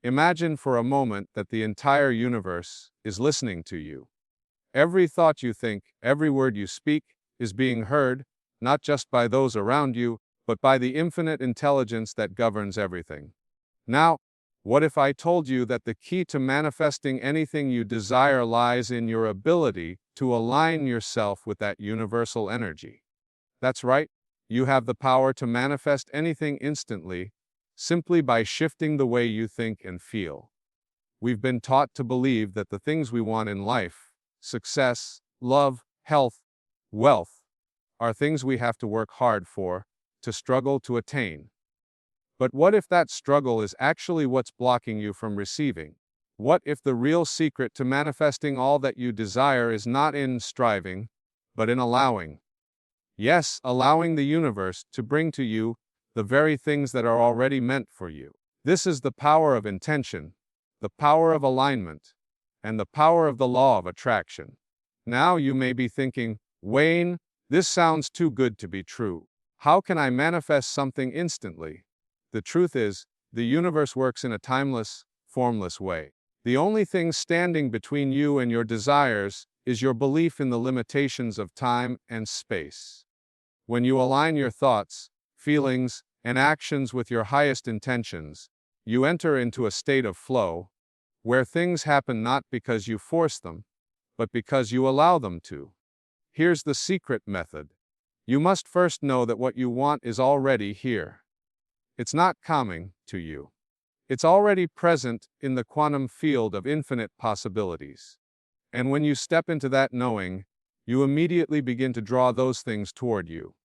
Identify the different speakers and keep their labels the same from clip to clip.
Speaker 1: Imagine for a moment that the entire universe is listening to you. Every thought you think, every word you speak, is being heard, not just by those around you, but by the infinite intelligence that governs everything. Now, what if I told you that the key to manifesting anything you desire lies in your ability to align yourself with that universal energy? That's right, you have the power to manifest anything instantly, simply by shifting the way you think and feel. We've been taught to believe that the things we want in life, success, love, health, wealth, are things we have to work hard for, to struggle to attain. But what if that struggle is actually what's blocking you from receiving? What if the real secret to manifesting all that you desire is not in striving, but in allowing? Yes, allowing the universe to bring to you the very things that are already meant for you. This is the power of intention, the power of alignment, and the power of the law of attraction. Now you may be thinking, Wayne, this sounds too good to be true. How can I manifest something instantly? The truth is, the universe works in a timeless, formless way. The only thing standing between you and your desires is your belief in the limitations of time and space. When you align your thoughts, feelings, and actions with your highest intentions, you enter into a state of flow, where things happen not because you force them, but because you allow them to. Here's the secret method. You must first know that what you want is already here. It's not coming to you. It's already present in the quantum field of infinite possibilities. And when you step into that knowing, you immediately begin to draw those things toward you.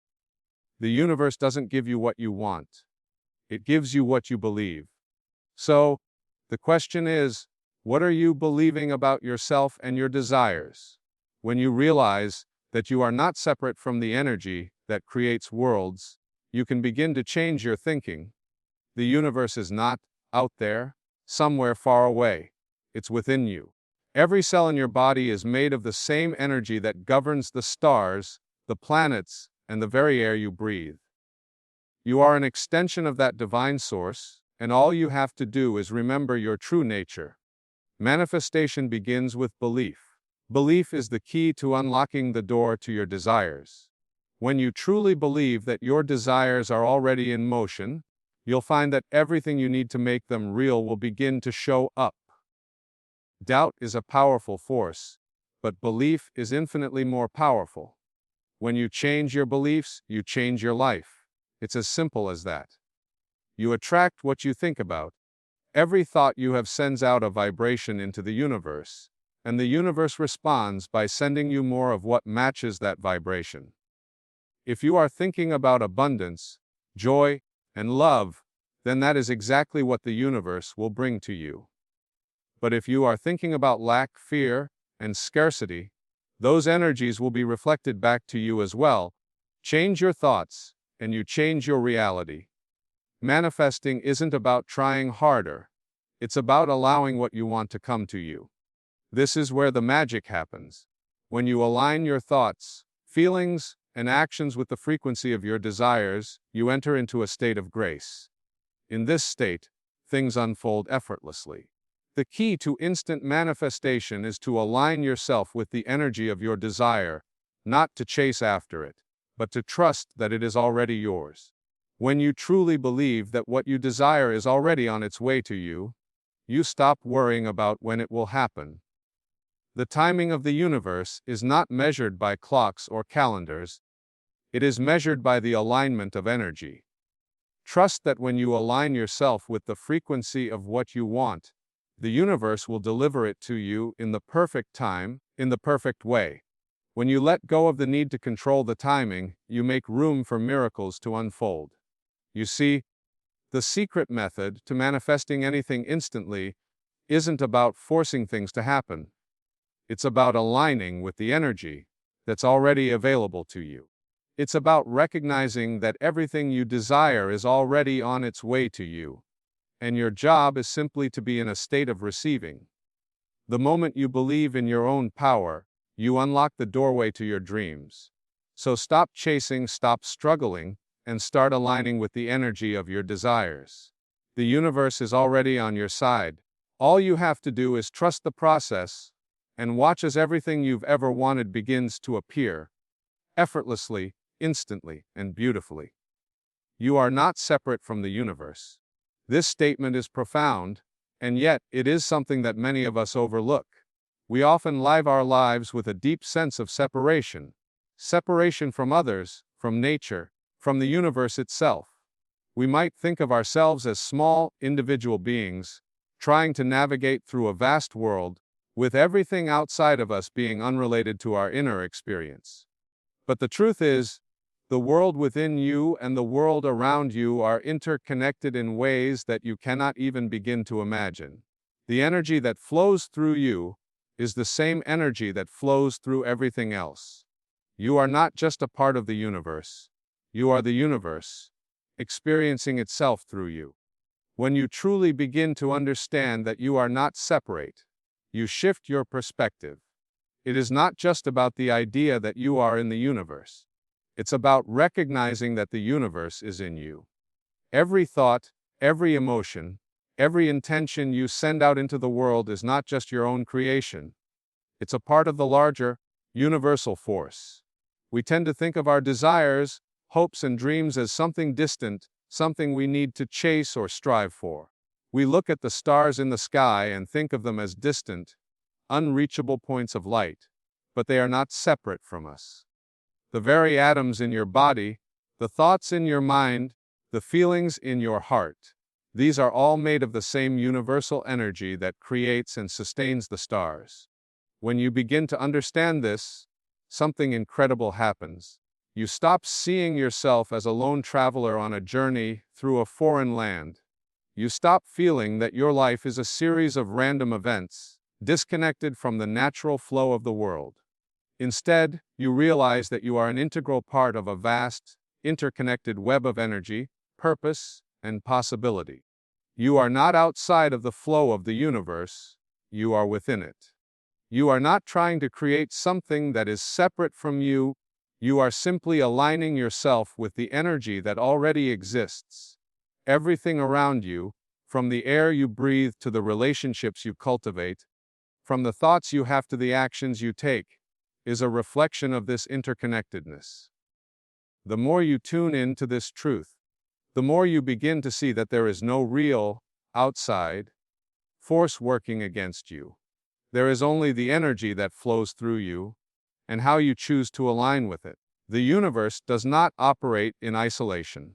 Speaker 1: The universe doesn't give you what you want. It gives you what you believe. So, the question is, what are you believing about yourself and your desires? When you realize that you are not separate from the energy that creates worlds, you can begin to change your thinking. The universe is not out there, somewhere far away. It's within you. Every cell in your body is made of the same energy that governs the stars, the planets, and the very air you breathe. You are an extension of that divine source, and all you have to do is remember your true nature. Manifestation begins with belief. Belief is the key to unlocking the door to your desires. When you truly believe that your desires are already in motion, you'll find that everything you need to make them real will begin to show up. Doubt is a powerful force, but belief is infinitely more powerful. When you change your beliefs, you change your life. It's as simple as that. You attract what you think about. Every thought you have sends out a vibration into the universe, and the universe responds by sending you more of what matches that vibration. If you are thinking about abundance, joy, and love, then that is exactly what the universe will bring to you. But if you are thinking about lack, fear, and scarcity, those energies will be reflected back to you as well. Change your thoughts, and you change your reality. Manifesting isn't about trying harder. It's about allowing what you want to come to you. This is where the magic happens. When you align your thoughts, feelings, and actions with the frequency of your desires, you enter into a state of grace. In this state, things unfold effortlessly. The key to instant manifestation is to align yourself with the energy of your desire, not to chase after it, but to trust that it is already yours. When you truly believe that what you desire is already on its way to you, you stop worrying about when it will happen. The timing of the universe is not measured by clocks or calendars. It is measured by the alignment of energy. Trust that when you align yourself with the frequency of what you want, the universe will deliver it to you in the perfect time, in the perfect way. When you let go of the need to control the timing, you make room for miracles to unfold. You see, the secret method to manifesting anything instantly isn't about forcing things to happen. It's about aligning with the energy that's already available to you. It's about recognizing that everything you desire is already on its way to you, and your job is simply to be in a state of receiving. The moment you believe in your own power, you unlock the doorway to your dreams. So stop chasing, stop struggling, and start aligning with the energy of your desires. The universe is already on your side. All you have to do is trust the process and watch as everything you've ever wanted begins to appear, effortlessly, instantly, and beautifully. You are not separate from the universe. This statement is profound, and yet it is something that many of us overlook. We often live our lives with a deep sense of separation. Separation from others, from nature, from the universe itself. We might think of ourselves as small, individual beings, trying to navigate through a vast world, with everything outside of us being unrelated to our inner experience. But the truth is, the world within you and the world around you are interconnected in ways that you cannot even begin to imagine. The energy that flows through you is the same energy that flows through everything else. You are not just a part of the universe. You are the universe, experiencing itself through you. When you truly begin to understand that you are not separate, you shift your perspective. It is not just about the idea that you are in the universe. It's about recognizing that the universe is in you. Every thought, every emotion, every intention you send out into the world is not just your own creation. It's a part of the larger, universal force. We tend to think of our desires, hopes, and dreams as something distant, something we need to chase or strive for. We look at the stars in the sky and think of them as distant, unreachable points of light, but they are not separate from us. The very atoms in your body, the thoughts in your mind, the feelings in your heart, these are all made of the same universal energy that creates and sustains the stars. When you begin to understand this, something incredible happens. You stop seeing yourself as a lone traveler on a journey through a foreign land. You stop feeling that your life is a series of random events, disconnected from the natural flow of the world. Instead, you realize that you are an integral part of a vast, interconnected web of energy, purpose, and possibility. You are not outside of the flow of the universe, you are within it. You are not trying to create something that is separate from you, you are simply aligning yourself with the energy that already exists. Everything around you, from the air you breathe to the relationships you cultivate, from the thoughts you have to the actions you take, is a reflection of this interconnectedness. The more you tune in to this truth, the more you begin to see that there is no real, outside, force working against you. There is only the energy that flows through you, and how you choose to align with it. The universe does not operate in isolation.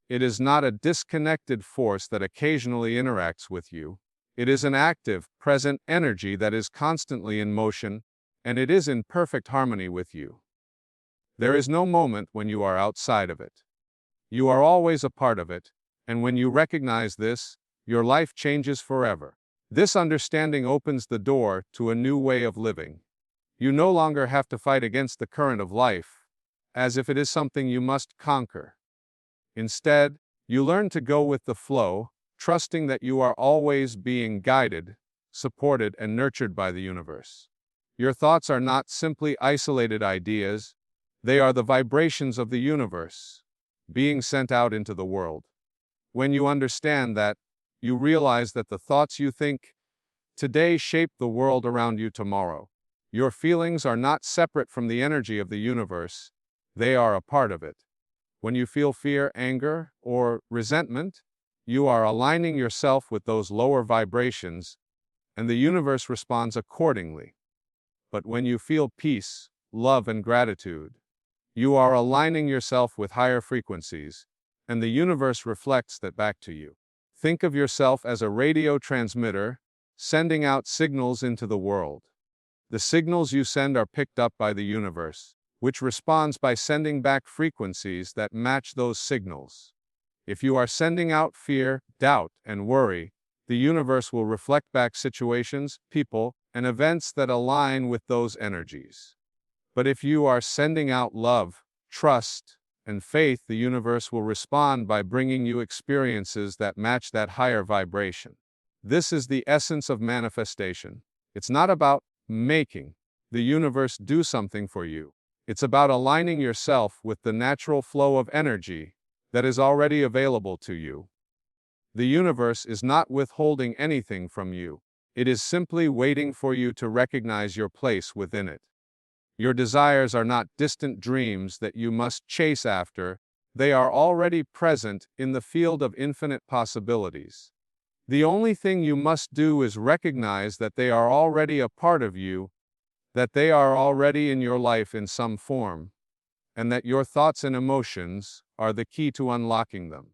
Speaker 1: It is not a disconnected force that occasionally interacts with you. It is an active, present energy that is constantly in motion, and it is in perfect harmony with you. There is no moment when you are outside of it. You are always a part of it, and when you recognize this, your life changes forever. This understanding opens the door to a new way of living. You no longer have to fight against the current of life, as if it is something you must conquer. Instead, you learn to go with the flow, trusting that you are always being guided, supported, and nurtured by the universe. Your thoughts are not simply isolated ideas, they are the vibrations of the universe, being sent out into the world. When you understand that, you realize that the thoughts you think today shape the world around you tomorrow. Your feelings are not separate from the energy of the universe, they are a part of it. When you feel fear, anger, or resentment, you are aligning yourself with those lower vibrations, and the universe responds accordingly. But when you feel peace, love, and gratitude, you are aligning yourself with higher frequencies, and the universe reflects that back to you. Think of yourself as a radio transmitter, sending out signals into the world. The signals you send are picked up by the universe, which responds by sending back frequencies that match those signals. If you are sending out fear, doubt, and worry, the universe will reflect back situations, people, and events that align with those energies. But if you are sending out love, trust, and faith, the universe will respond by bringing you experiences that match that higher vibration. This is the essence of manifestation. It's not about making the universe do something for you. It's about aligning yourself with the natural flow of energy that is already available to you. The universe is not withholding anything from you. It is simply waiting for you to recognize your place within it. Your desires are not distant dreams that you must chase after, they are already present in the field of infinite possibilities. The only thing you must do is recognize that they are already a part of you, that they are already in your life in some form, and that your thoughts and emotions are the key to unlocking them.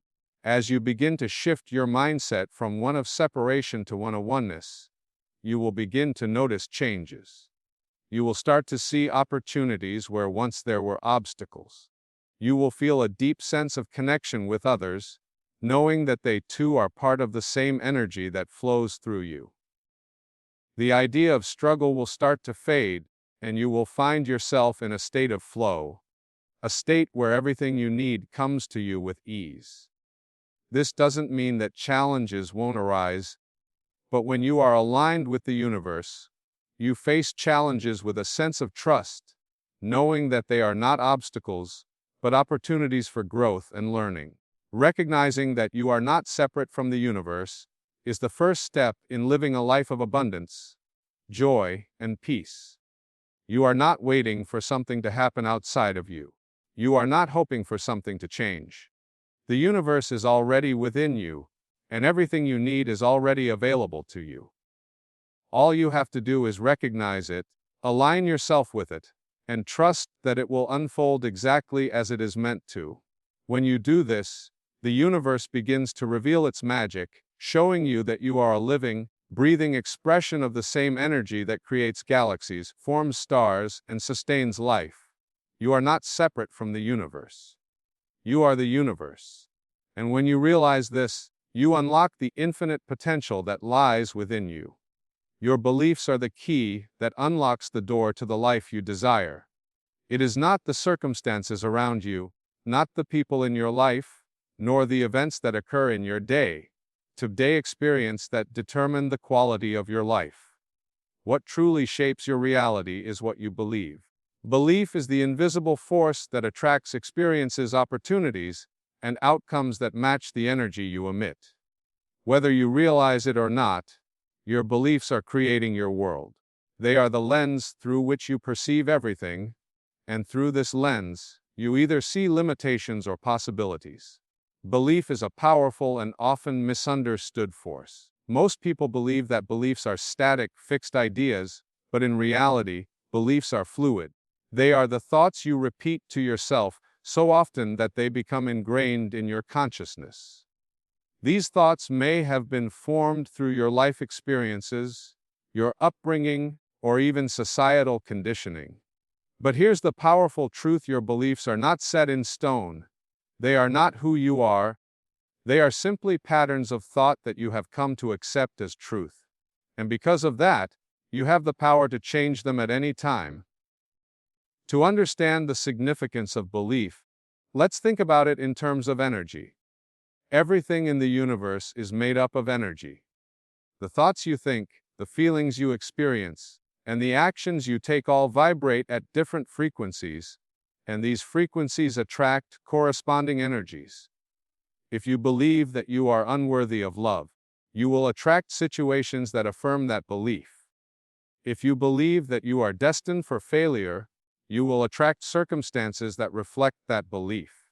Speaker 1: As you begin to shift your mindset from one of separation to one of oneness, you will begin to notice changes. You will start to see opportunities where once there were obstacles. You will feel a deep sense of connection with others, knowing that they too are part of the same energy that flows through you. The idea of struggle will start to fade, and you will find yourself in a state of flow, a state where everything you need comes to you with ease. This doesn't mean that challenges won't arise, but when you are aligned with the universe, you face challenges with a sense of trust, knowing that they are not obstacles, but opportunities for growth and learning. Recognizing that you are not separate from the universe is the first step in living a life of abundance, joy, and peace. You are not waiting for something to happen outside of you. You are not hoping for something to change. The universe is already within you, and everything you need is already available to you. All you have to do is recognize it, align yourself with it, and trust that it will unfold exactly as it is meant to. When you do this, the universe begins to reveal its magic, showing you that you are a living, breathing expression of the same energy that creates galaxies, forms stars, and sustains life. You are not separate from the universe. You are the universe. And when you realize this, you unlock the infinite potential that lies within you. Your beliefs are the key that unlocks the door to the life you desire. It is not the circumstances around you, not the people in your life, nor the events that occur in your day-to-day experience that determine the quality of your life. What truly shapes your reality is what you believe. Belief is the invisible force that attracts experiences, opportunities, and outcomes that match the energy you emit. Whether you realize it or not, your beliefs are creating your world. They are the lens through which you perceive everything, and through this lens, you either see limitations or possibilities. Belief is a powerful and often misunderstood force. Most people believe that beliefs are static, fixed ideas, but in reality, beliefs are fluid. They are the thoughts you repeat to yourself so often that they become ingrained in your consciousness. These thoughts may have been formed through your life experiences, your upbringing, or even societal conditioning. But here's the powerful truth: your beliefs are not set in stone. They are not who you are. They are simply patterns of thought that you have come to accept as truth. And because of that, you have the power to change them at any time. To understand the significance of belief, let's think about it in terms of energy. Everything in the universe is made up of energy. The thoughts you think, the feelings you experience, and the actions you take all vibrate at different frequencies, and these frequencies attract corresponding energies. If you believe that you are unworthy of love, you will attract situations that affirm that belief. If you believe that you are destined for failure, you will attract circumstances that reflect that belief.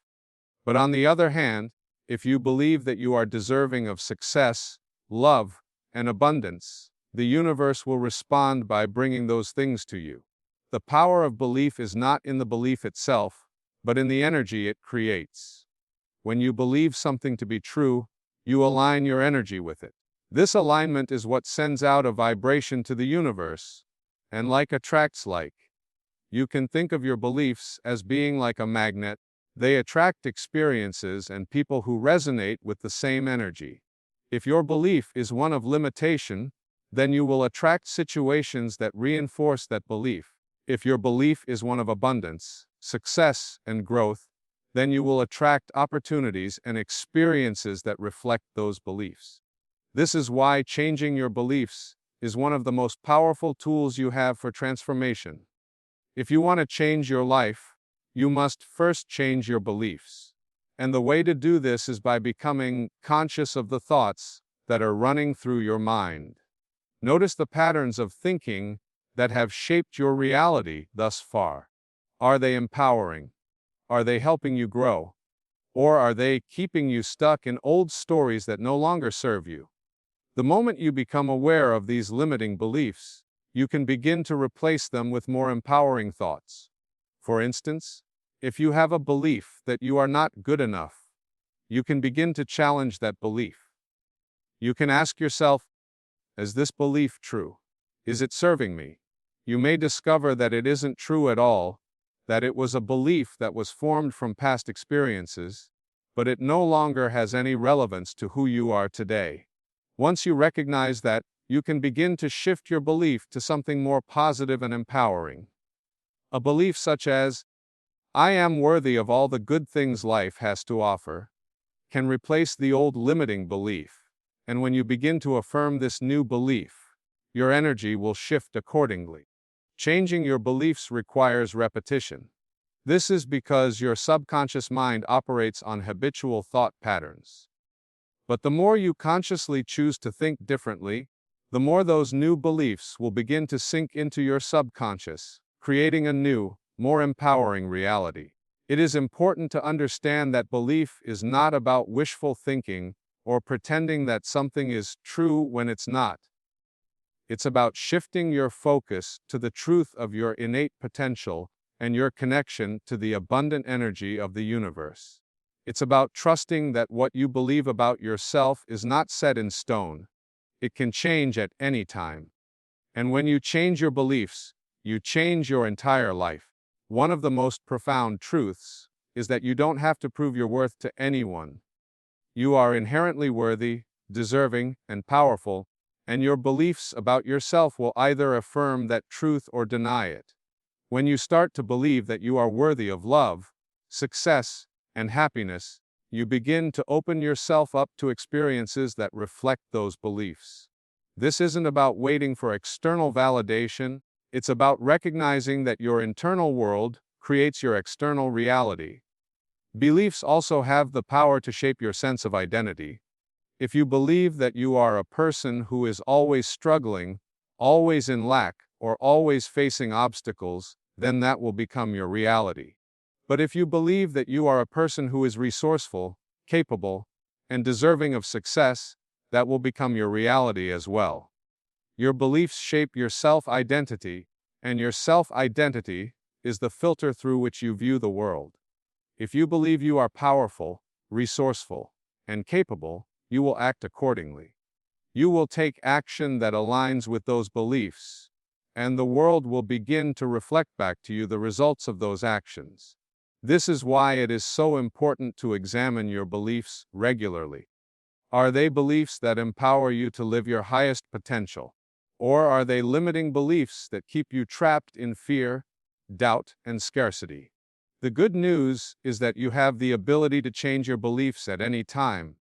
Speaker 1: But on the other hand, if you believe that you are deserving of success, love, and abundance, the universe will respond by bringing those things to you. The power of belief is not in the belief itself, but in the energy it creates. When you believe something to be true, you align your energy with it. This alignment is what sends out a vibration to the universe, and like attracts like. You can think of your beliefs as being like a magnet. They attract experiences and people who resonate with the same energy. If your belief is one of limitation, then you will attract situations that reinforce that belief. If your belief is one of abundance, success, and growth, then you will attract opportunities and experiences that reflect those beliefs. This is why changing your beliefs is one of the most powerful tools you have for transformation. If you want to change your life, you must first change your beliefs. And the way to do this is by becoming conscious of the thoughts that are running through your mind. Notice the patterns of thinking that have shaped your reality thus far. Are they empowering? Are they helping you grow? Or are they keeping you stuck in old stories that no longer serve you? The moment you become aware of these limiting beliefs, you can begin to replace them with more empowering thoughts. For instance, if you have a belief that you are not good enough, you can begin to challenge that belief. You can ask yourself, is this belief true? Is it serving me? You may discover that it isn't true at all, that it was a belief that was formed from past experiences, but it no longer has any relevance to who you are today. Once you recognize that, you can begin to shift your belief to something more positive and empowering. A belief such as, I am worthy of all the good things life has to offer, can replace the old limiting belief. And when you begin to affirm this new belief, your energy will shift accordingly. Changing your beliefs requires repetition. This is because your subconscious mind operates on habitual thought patterns. But the more you consciously choose to think differently, the more those new beliefs will begin to sink into your subconscious, creating a new, more empowering reality. It is important to understand that belief is not about wishful thinking or pretending that something is true when it's not. It's about shifting your focus to the truth of your innate potential and your connection to the abundant energy of the universe. It's about trusting that what you believe about yourself is not set in stone. It can change at any time. And when you change your beliefs, you change your entire life. One of the most profound truths is that you don't have to prove your worth to anyone. You are inherently worthy, deserving, and powerful, and your beliefs about yourself will either affirm that truth or deny it. When you start to believe that you are worthy of love, success, and happiness, you begin to open yourself up to experiences that reflect those beliefs. This isn't about waiting for external validation, it's about recognizing that your internal world creates your external reality. Beliefs also have the power to shape your sense of identity. If you believe that you are a person who is always struggling, always in lack, or always facing obstacles, then that will become your reality. But if you believe that you are a person who is resourceful, capable, and deserving of success, that will become your reality as well. Your beliefs shape your self-identity, and your self-identity is the filter through which you view the world. If you believe you are powerful, resourceful, and capable, you will act accordingly. You will take action that aligns with those beliefs, and the world will begin to reflect back to you the results of those actions. This is why it is so important to examine your beliefs regularly. Are they beliefs that empower you to live your highest potential? Or are they limiting beliefs that keep you trapped in fear, doubt, and scarcity? The good news is that you have the ability to change your beliefs at any time.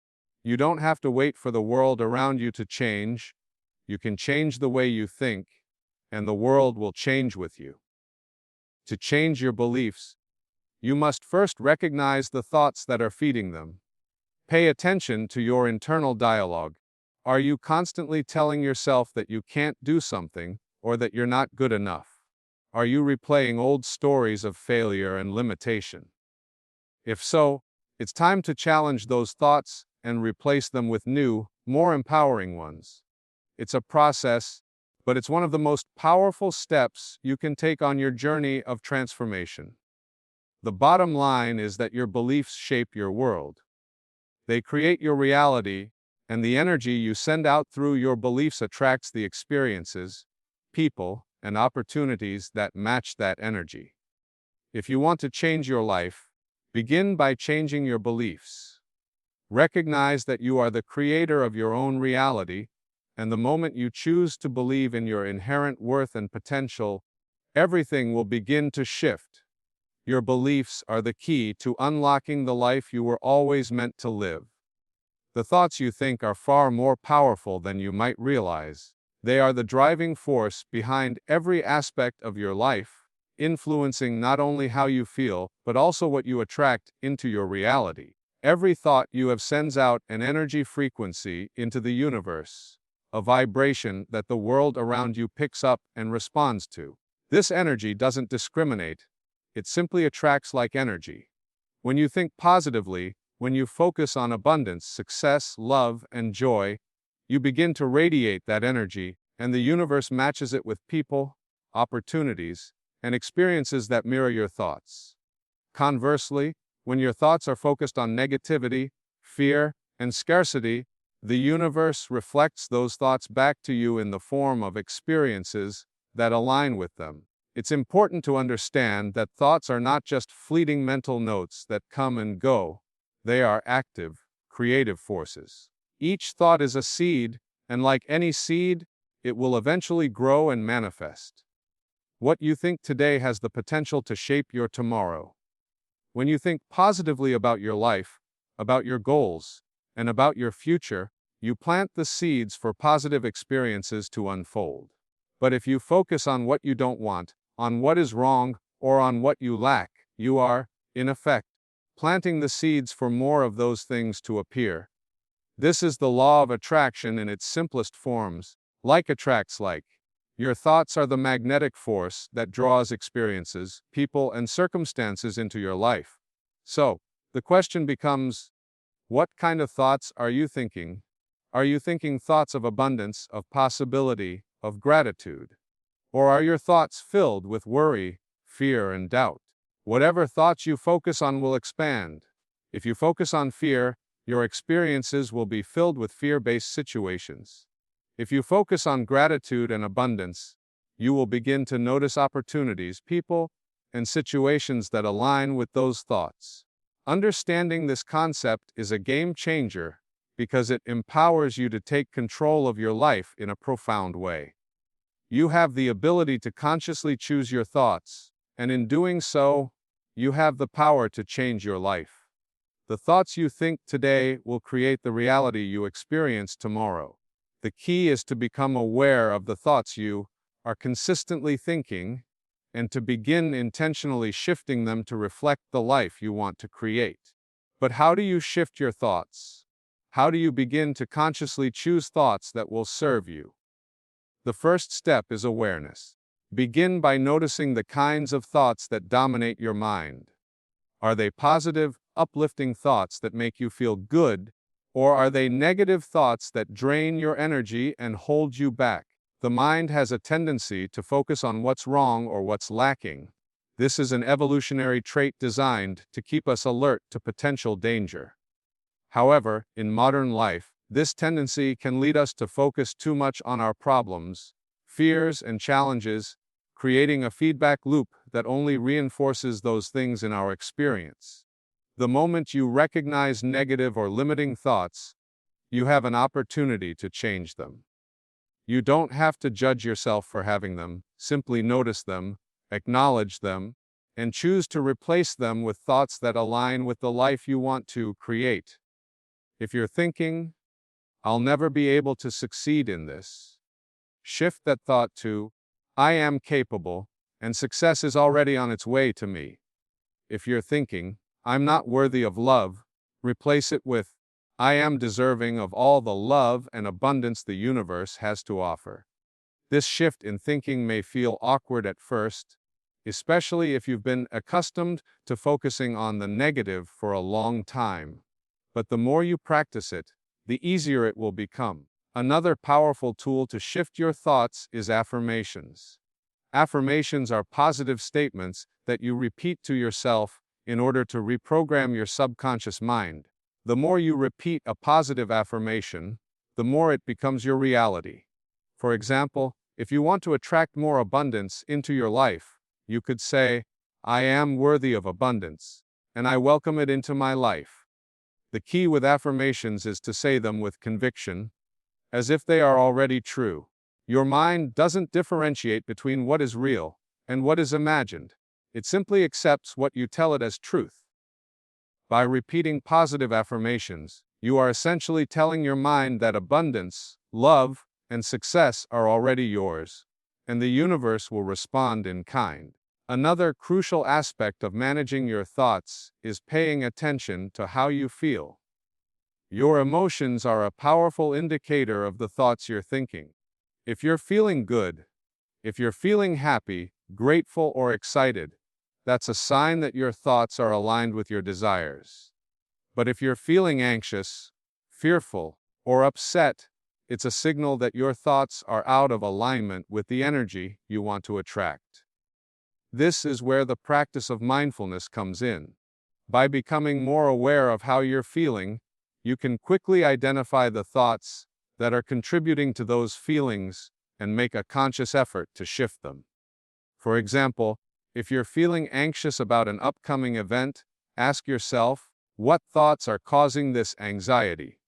Speaker 1: You don't have to wait for the world around you to change. You can change the way you think, and the world will change with you. To change your beliefs, you must first recognize the thoughts that are feeding them. Pay attention to your internal dialogue. Are you constantly telling yourself that you can't do something, or that you're not good enough? Are you replaying old stories of failure and limitation? If so, it's time to challenge those thoughts and replace them with new, more empowering ones. It's a process, but it's one of the most powerful steps you can take on your journey of transformation. The bottom line is that your beliefs shape your world. They create your reality, and the energy you send out through your beliefs attracts the experiences, people, and opportunities that match that energy. If you want to change your life, begin by changing your beliefs. Recognize that you are the creator of your own reality, and the moment you choose to believe in your inherent worth and potential, everything will begin to shift. Your beliefs are the key to unlocking the life you were always meant to live. The thoughts you think are far more powerful than you might realize. They are the driving force behind every aspect of your life, influencing not only how you feel, but also what you attract into your reality. Every thought you have sends out an energy frequency into the universe, a vibration that the world around you picks up and responds to. This energy doesn't discriminate, it simply attracts like energy. When you think positively, when you focus on abundance, success, love, and joy, you begin to radiate that energy, and the universe matches it with people, opportunities, and experiences that mirror your thoughts. Conversely, when your thoughts are focused on negativity, fear, and scarcity, the universe reflects those thoughts back to you in the form of experiences that align with them. It's important to understand that thoughts are not just fleeting mental notes that come and go. They are active, creative forces. Each thought is a seed, and like any seed, it will eventually grow and manifest. What you think today has the potential to shape your tomorrow. When you think positively about your life, about your goals, and about your future, you plant the seeds for positive experiences to unfold. But if you focus on what you don't want, on what is wrong, or on what you lack, you are, in effect, planting the seeds for more of those things to appear. This is the law of attraction in its simplest forms. Like attracts like. Your thoughts are the magnetic force that draws experiences, people, and circumstances into your life. So, the question becomes, what kind of thoughts are you thinking? Are you thinking thoughts of abundance, of possibility, of gratitude? Or are your thoughts filled with worry, fear, and doubt? Whatever thoughts you focus on will expand. If you focus on fear, your experiences will be filled with fear-based situations. If you focus on gratitude and abundance, you will begin to notice opportunities, people, and situations that align with those thoughts. Understanding this concept is a game changer because it empowers you to take control of your life in a profound way. You have the ability to consciously choose your thoughts, and in doing so, you have the power to change your life. The thoughts you think today will create the reality you experience tomorrow. The key is to become aware of the thoughts you are consistently thinking and to begin intentionally shifting them to reflect the life you want to create. But how do you shift your thoughts? How do you begin to consciously choose thoughts that will serve you? The first step is awareness. Begin by noticing the kinds of thoughts that dominate your mind. Are they positive, uplifting thoughts that make you feel good? Or are they negative thoughts that drain your energy and hold you back? The mind has a tendency to focus on what's wrong or what's lacking. This is an evolutionary trait designed to keep us alert to potential danger. However, in modern life, this tendency can lead us to focus too much on our problems, fears, and challenges, creating a feedback loop that only reinforces those things in our experience. The moment you recognize negative or limiting thoughts, you have an opportunity to change them. You don't have to judge yourself for having them, simply notice them, acknowledge them, and choose to replace them with thoughts that align with the life you want to create. If you're thinking, "I'll never be able to succeed in this," shift that thought to, "I am capable, and success is already on its way to me." If you're thinking, "I'm not worthy of love," replace it with, "I am deserving of all the love and abundance the universe has to offer." This shift in thinking may feel awkward at first, especially if you've been accustomed to focusing on the negative for a long time. But the more you practice it, the easier it will become. Another powerful tool to shift your thoughts is affirmations. Affirmations are positive statements that you repeat to yourself in order to reprogram your subconscious mind. The more you repeat a positive affirmation, the more it becomes your reality. For example, if you want to attract more abundance into your life, you could say, "I am worthy of abundance, and I welcome it into my life." The key with affirmations is to say them with conviction, as if they are already true. Your mind doesn't differentiate between what is real and what is imagined. It simply accepts what you tell it as truth. By repeating positive affirmations, you are essentially telling your mind that abundance, love, and success are already yours, and the universe will respond in kind. Another crucial aspect of managing your thoughts is paying attention to how you feel. Your emotions are a powerful indicator of the thoughts you're thinking. If you're feeling good, if you're feeling happy, grateful, or excited, that's a sign that your thoughts are aligned with your desires. But if you're feeling anxious, fearful, or upset, it's a signal that your thoughts are out of alignment with the energy you want to attract. This is where the practice of mindfulness comes in. By becoming more aware of how you're feeling, you can quickly identify the thoughts that are contributing to those feelings and make a conscious effort to shift them. For example, if you're feeling anxious about an upcoming event, ask yourself, what thoughts are causing this anxiety?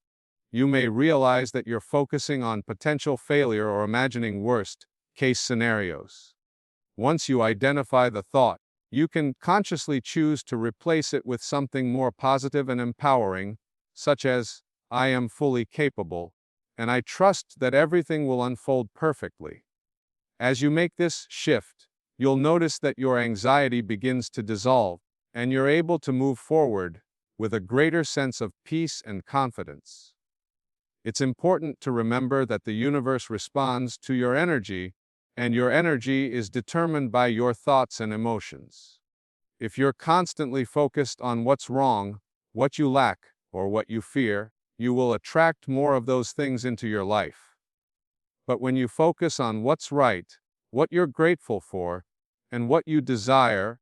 Speaker 1: You may realize that you're focusing on potential failure or imagining worst-case scenarios. Once you identify the thought, you can consciously choose to replace it with something more positive and empowering, such as, I am fully capable, and I trust that everything will unfold perfectly. As you make this shift, you'll notice that your anxiety begins to dissolve, and you're able to move forward with a greater sense of peace and confidence. It's important to remember that the universe responds to your energy, and your energy is determined by your thoughts and emotions. If you're constantly focused on what's wrong, what you lack, or what you fear, you will attract more of those things into your life. But when you focus on what's right, what you're grateful for, and what you desire,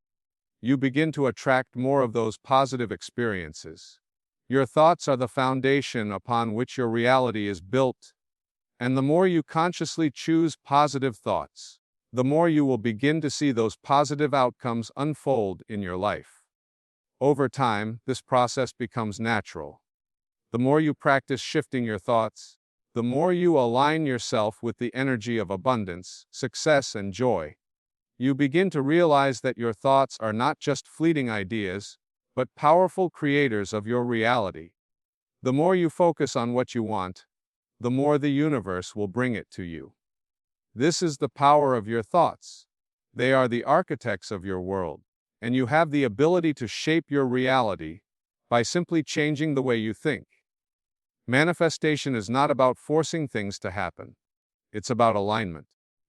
Speaker 1: you begin to attract more of those positive experiences. Your thoughts are the foundation upon which your reality is built, and the more you consciously choose positive thoughts, the more you will begin to see those positive outcomes unfold in your life. Over time, this process becomes natural. The more you practice shifting your thoughts, the more you align yourself with the energy of abundance, success, and joy. You begin to realize that your thoughts are not just fleeting ideas, but powerful creators of your reality. The more you focus on what you want, the more the universe will bring it to you. This is the power of your thoughts. They are the architects of your world, and you have the ability to shape your reality by simply changing the way you think. Manifestation is not about forcing things to happen. It's about alignment.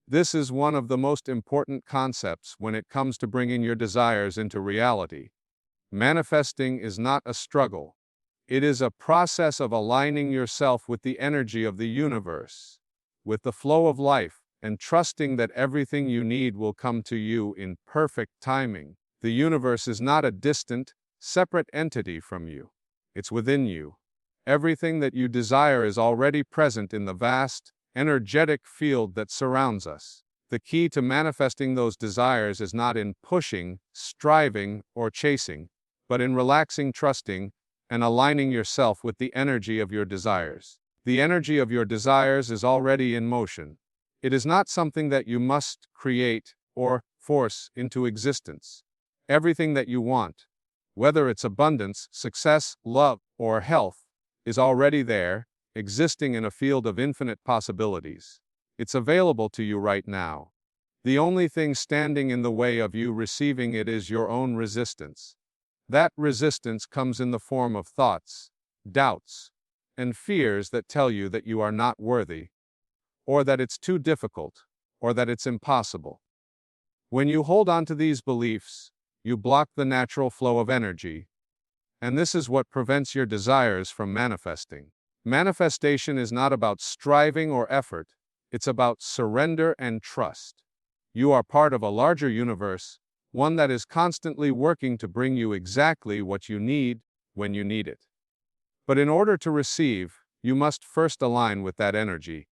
Speaker 1: This is one of the most important concepts when it comes to bringing your desires into reality. Manifesting is not a struggle. It is a process of aligning yourself with the energy of the universe, with the flow of life, and trusting that everything you need will come to you in perfect timing. The universe is not a distant, separate entity from you. It's within you. Everything that you desire is already present in the vast, energetic field that surrounds us. The key to manifesting those desires is not in pushing, striving, or chasing, but in relaxing, trusting, and aligning yourself with the energy of your desires. The energy of your desires is already in motion. It is not something that you must create or force into existence. Everything that you want, whether it's abundance, success, love, or health, is already there, existing in a field of infinite possibilities. It's available to you right now. The only thing standing in the way of you receiving it is your own resistance. That resistance comes in the form of thoughts, doubts, and fears that tell you that you are not worthy, or that it's too difficult, or that it's impossible. When you hold on to these beliefs, you block the natural flow of energy, and this is what prevents your desires from manifesting. Manifestation is not about striving or effort, it's about surrender and trust. You are part of a larger universe, one that is constantly working to bring you exactly what you need, when you need it. But in order to receive, you must first align with that energy.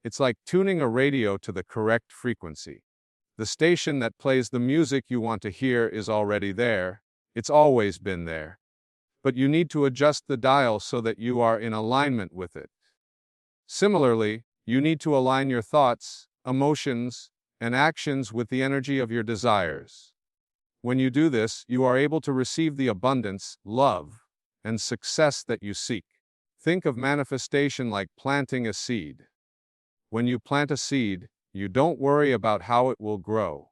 Speaker 1: It's like tuning a radio to the correct frequency. The station that plays the music you want to hear is already there. It's always been there. But you need to adjust the dial so that you are in alignment with it. Similarly, you need to align your thoughts, emotions, and actions with the energy of your desires. When you do this, you are able to receive the abundance, love, and success that you seek. Think of manifestation like planting a seed. When you plant a seed, you don't worry about how it will grow.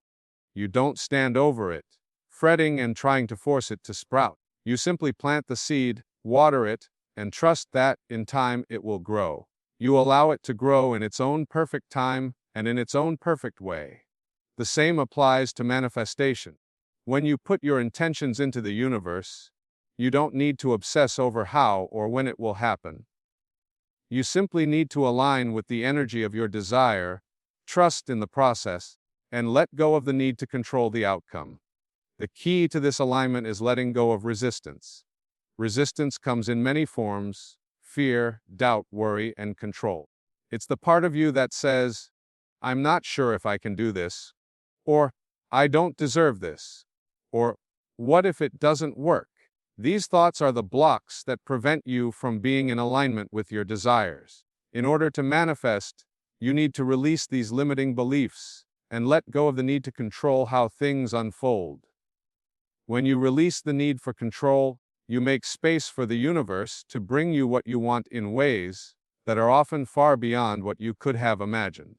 Speaker 1: You don't stand over it, fretting and trying to force it to sprout. You simply plant the seed, water it, and trust that, in time, it will grow. You allow it to grow in its own perfect time and in its own perfect way. The same applies to manifestation. When you put your intentions into the universe, you don't need to obsess over how or when it will happen. You simply need to align with the energy of your desire, trust in the process, and let go of the need to control the outcome. The key to this alignment is letting go of resistance. Resistance comes in many forms: fear, doubt, worry, and control. It's the part of you that says, "I'm not sure if I can do this," or "I don't deserve this," or "What if it doesn't work?" These thoughts are the blocks that prevent you from being in alignment with your desires. In order to manifest, you need to release these limiting beliefs and let go of the need to control how things unfold. When you release the need for control, you make space for the universe to bring you what you want in ways that are often far beyond what you could have imagined.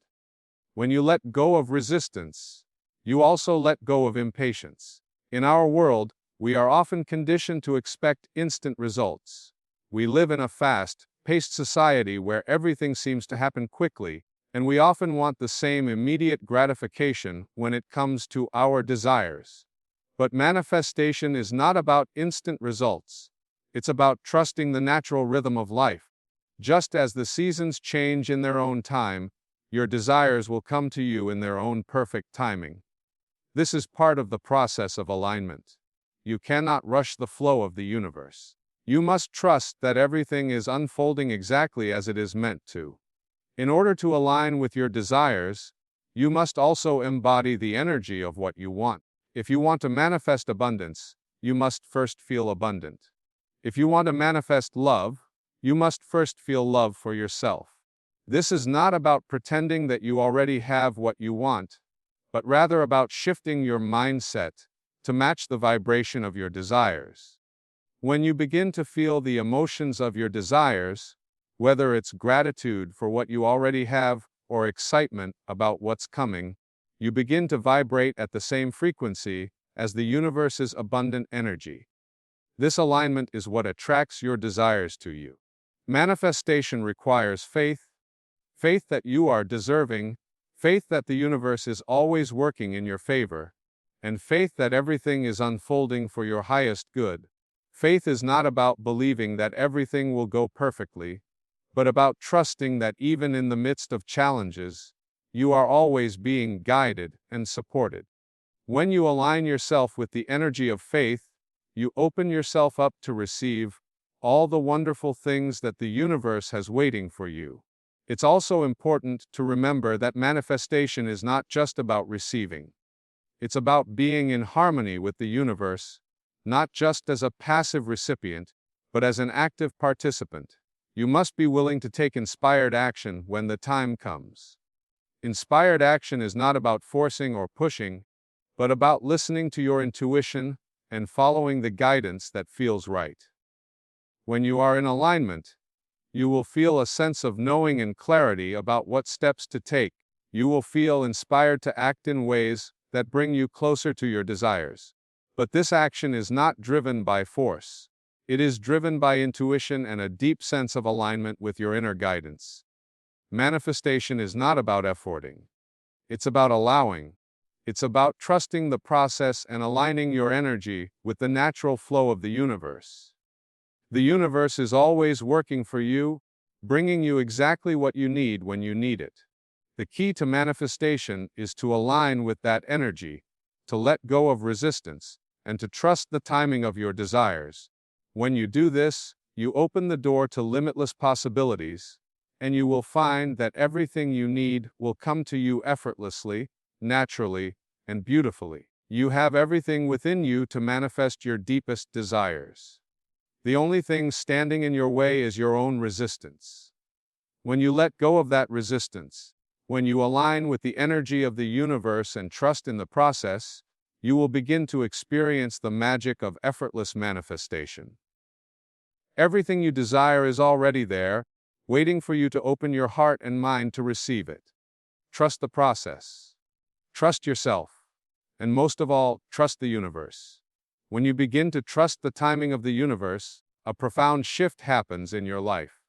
Speaker 1: When you let go of resistance, you also let go of impatience. In our world, we are often conditioned to expect instant results. We live in a fast-paced society where everything seems to happen quickly, and we often want the same immediate gratification when it comes to our desires. But manifestation is not about instant results. It's about trusting the natural rhythm of life. Just as the seasons change in their own time, your desires will come to you in their own perfect timing. This is part of the process of alignment. You cannot rush the flow of the universe. You must trust that everything is unfolding exactly as it is meant to. In order to align with your desires, you must also embody the energy of what you want. If you want to manifest abundance, you must first feel abundant. If you want to manifest love, you must first feel love for yourself. This is not about pretending that you already have what you want, but rather about shifting your mindset to match the vibration of your desires. When you begin to feel the emotions of your desires, whether it's gratitude for what you already have or excitement about what's coming, you begin to vibrate at the same frequency as the universe's abundant energy. This alignment is what attracts your desires to you. Manifestation requires faith, faith that you are deserving, faith that the universe is always working in your favor, and faith that everything is unfolding for your highest good. Faith is not about believing that everything will go perfectly, but about trusting that even in the midst of challenges, you are always being guided and supported. When you align yourself with the energy of faith, you open yourself up to receive all the wonderful things that the universe has waiting for you. It's also important to remember that manifestation is not just about receiving. It's about being in harmony with the universe, not just as a passive recipient, but as an active participant. You must be willing to take inspired action when the time comes. Inspired action is not about forcing or pushing, but about listening to your intuition and following the guidance that feels right. When you are in alignment, you will feel a sense of knowing and clarity about what steps to take. You will feel inspired to act in ways that bring you closer to your desires. But this action is not driven by force. It is driven by intuition and a deep sense of alignment with your inner guidance. Manifestation is not about efforting. It's about allowing. It's about trusting the process and aligning your energy with the natural flow of the universe. The universe is always working for you, bringing you exactly what you need when you need it. The key to manifestation is to align with that energy, to let go of resistance, and to trust the timing of your desires. When you do this, you open the door to limitless possibilities, and you will find that everything you need will come to you effortlessly, naturally, and beautifully. You have everything within you to manifest your deepest desires. The only thing standing in your way is your own resistance. When you let go of that resistance, when you align with the energy of the universe and trust in the process, you will begin to experience the magic of effortless manifestation. Everything you desire is already there, waiting for you to open your heart and mind to receive it. Trust the process. Trust yourself. And most of all, trust the universe. When you begin to trust the timing of the universe, a profound shift happens in your life.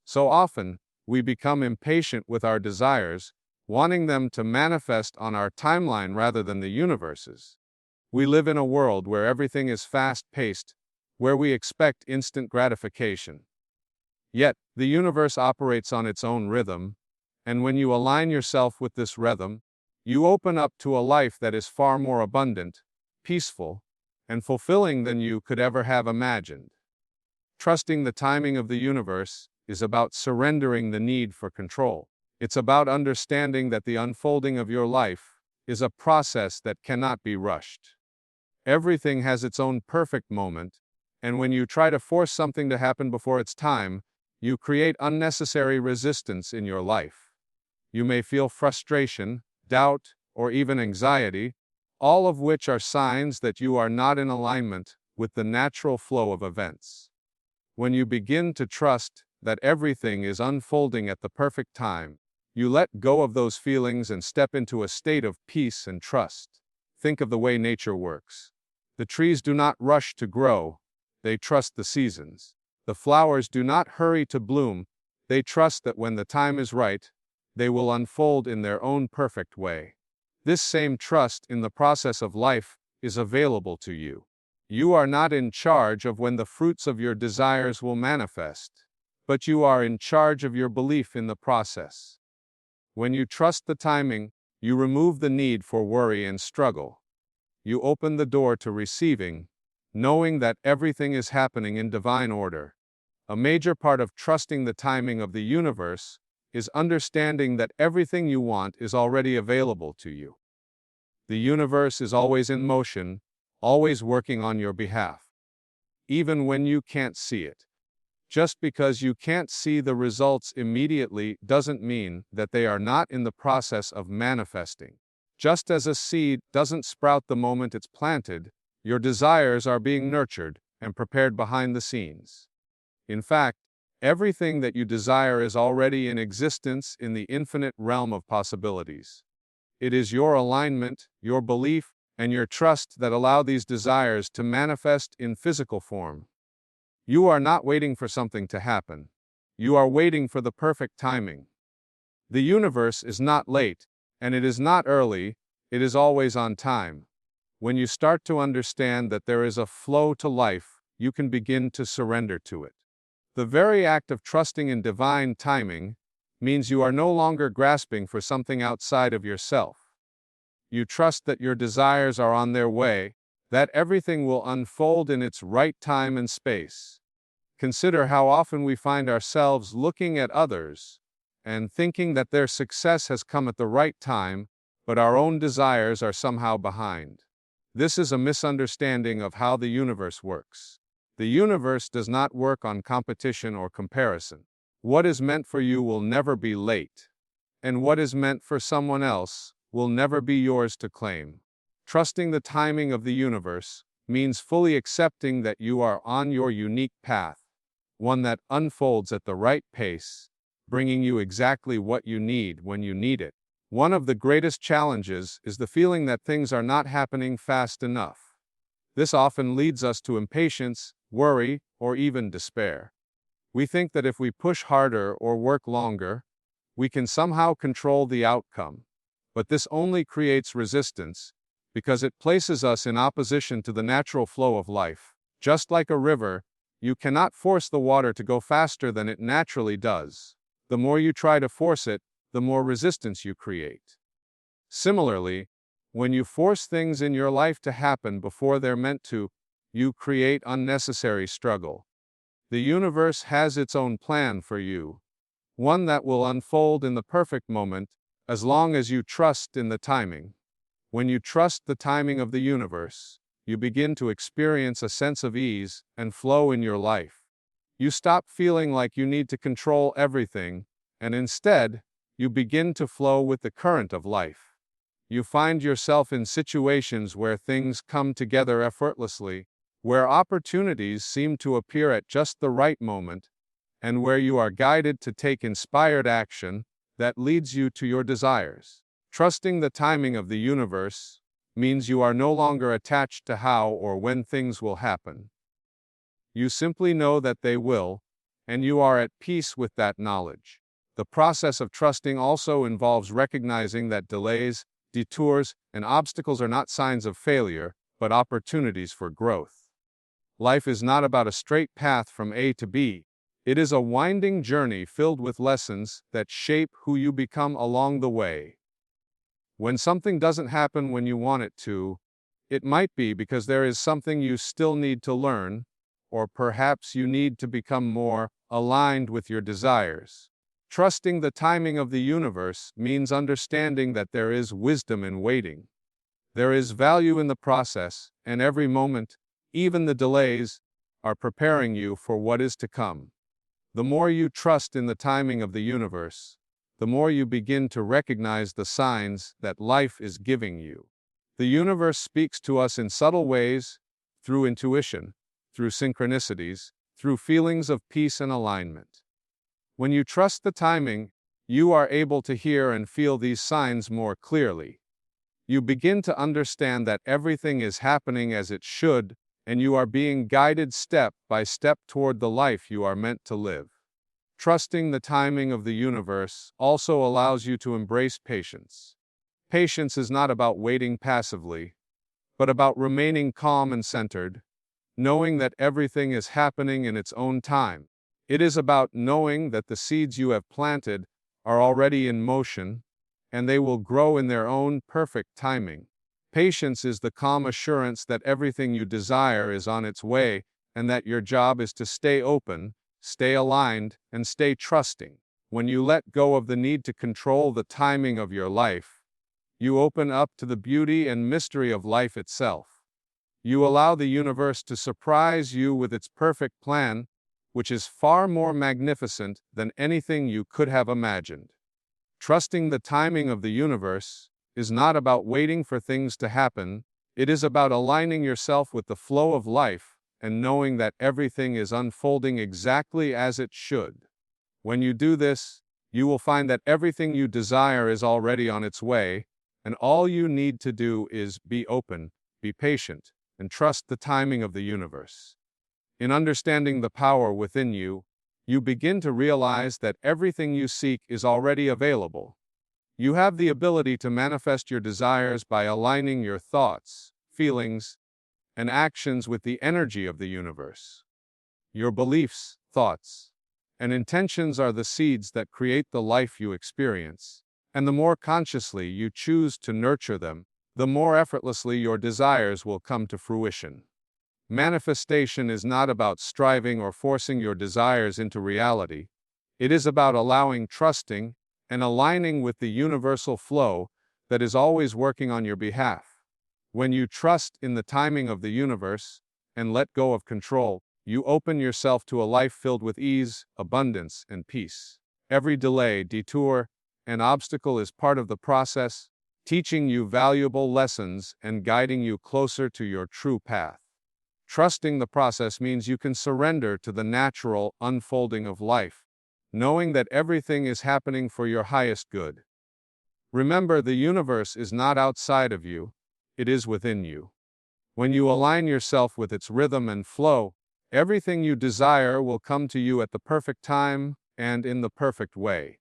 Speaker 1: So often, we become impatient with our desires, wanting them to manifest on our timeline rather than the universe's. We live in a world where everything is fast-paced, where we expect instant gratification. Yet, the universe operates on its own rhythm, and when you align yourself with this rhythm, you open up to a life that is far more abundant, peaceful, and fulfilling than you could ever have imagined. Trusting the timing of the universe is about surrendering the need for control. It's about understanding that the unfolding of your life is a process that cannot be rushed. Everything has its own perfect moment, and when you try to force something to happen before its time, you create unnecessary resistance in your life. You may feel frustration, doubt, or even anxiety, all of which are signs that you are not in alignment with the natural flow of events. When you begin to trust that everything is unfolding at the perfect time, you let go of those feelings and step into a state of peace and trust. Think of the way nature works. The trees do not rush to grow, they trust the seasons. The flowers do not hurry to bloom, they trust that when the time is right, they will unfold in their own perfect way. This same trust in the process of life is available to you. You are not in charge of when the fruits of your desires will manifest, but you are in charge of your belief in the process. When you trust the timing, you remove the need for worry and struggle. You open the door to receiving, knowing that everything is happening in divine order. A major part of trusting the timing of the universe is understanding that everything you want is already available to you. The universe is always in motion, always working on your behalf, even when you can't see it. Just because you can't see the results immediately doesn't mean that they are not in the process of manifesting. Just as a seed doesn't sprout the moment it's planted, your desires are being nurtured and prepared behind the scenes. In fact, everything that you desire is already in existence in the infinite realm of possibilities. It is your alignment, your belief, and your trust that allow these desires to manifest in physical form. You are not waiting for something to happen. You are waiting for the perfect timing. The universe is not late, and it is not early, it is always on time. When you start to understand that there is a flow to life, you can begin to surrender to it. The very act of trusting in divine timing means you are no longer grasping for something outside of yourself. You trust that your desires are on their way, that everything will unfold in its right time and space. Consider how often we find ourselves looking at others and thinking that their success has come at the right time, but our own desires are somehow behind. This is a misunderstanding of how the universe works. The universe does not work on competition or comparison. What is meant for you will never be late, and what is meant for someone else will never be yours to claim. Trusting the timing of the universe means fully accepting that you are on your unique path, one that unfolds at the right pace, bringing you exactly what you need when you need it. One of the greatest challenges is the feeling that things are not happening fast enough. This often leads us to impatience, worry, or even despair. We think that if we push harder or work longer, we can somehow control the outcome. But this only creates resistance, because it places us in opposition to the natural flow of life. Just like a river, you cannot force the water to go faster than it naturally does. The more you try to force it, the more resistance you create. Similarly, when you force things in your life to happen before they're meant to, you create unnecessary struggle. The universe has its own plan for you, one that will unfold in the perfect moment, as long as you trust in the timing. When you trust the timing of the universe, you begin to experience a sense of ease and flow in your life. You stop feeling like you need to control everything, and instead, you begin to flow with the current of life. You find yourself in situations where things come together effortlessly, where opportunities seem to appear at just the right moment, and where you are guided to take inspired action that leads you to your desires. Trusting the timing of the universe means you are no longer attached to how or when things will happen. You simply know that they will, and you are at peace with that knowledge. The process of trusting also involves recognizing that delays, detours, and obstacles are not signs of failure, but opportunities for growth. Life is not about a straight path from A to B. It is a winding journey filled with lessons that shape who you become along the way. When something doesn't happen when you want it to, it might be because there is something you still need to learn, or perhaps you need to become more aligned with your desires. Trusting the timing of the universe means understanding that there is wisdom in waiting. There is value in the process, and every moment, even the delays, are preparing you for what is to come. The more you trust in the timing of the universe, the more you begin to recognize the signs that life is giving you. The universe speaks to us in subtle ways, through intuition, through synchronicities, through feelings of peace and alignment. When you trust the timing, you are able to hear and feel these signs more clearly. You begin to understand that everything is happening as it should, and you are being guided step by step toward the life you are meant to live. Trusting the timing of the universe also allows you to embrace patience. Patience is not about waiting passively, but about remaining calm and centered, knowing that everything is happening in its own time. It is about knowing that the seeds you have planted are already in motion, and they will grow in their own perfect timing. Patience is the calm assurance that everything you desire is on its way, and that your job is to stay open, stay aligned, and stay trusting. When you let go of the need to control the timing of your life, you open up to the beauty and mystery of life itself. You allow the universe to surprise you with its perfect plan, which is far more magnificent than anything you could have imagined. Trusting the timing of the universe is not about waiting for things to happen, it is about aligning yourself with the flow of life and knowing that everything is unfolding exactly as it should. When you do this, you will find that everything you desire is already on its way, and all you need to do is be open, be patient, and trust the timing of the universe. In understanding the power within you, you begin to realize that everything you seek is already available. You have the ability to manifest your desires by aligning your thoughts, feelings, and actions with the energy of the universe. Your beliefs, thoughts, and intentions are the seeds that create the life you experience, and the more consciously you choose to nurture them, the more effortlessly your desires will come to fruition. Manifestation is not about striving or forcing your desires into reality. It is about allowing, trusting, and aligning with the universal flow that is always working on your behalf. When you trust in the timing of the universe and let go of control, you open yourself to a life filled with ease, abundance, and peace. Every delay, detour, and obstacle is part of the process, teaching you valuable lessons and guiding you closer to your true path. Trusting the process means you can surrender to the natural unfolding of life, knowing that everything is happening for your highest good. Remember, the universe is not outside of you, it is within you. When you align yourself with its rhythm and flow, everything you desire will come to you at the perfect time and in the perfect way.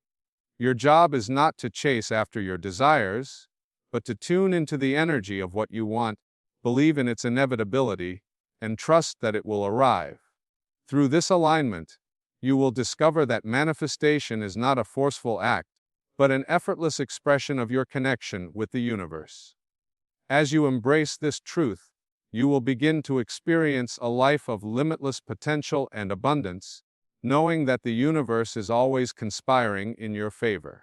Speaker 1: Your job is not to chase after your desires, but to tune into the energy of what you want, believe in its inevitability, and trust that it will arrive. Through this alignment, you will discover that manifestation is not a forceful act, but an effortless expression of your connection with the universe. As you embrace this truth, you will begin to experience a life of limitless potential and abundance, knowing that the universe is always conspiring in your favor.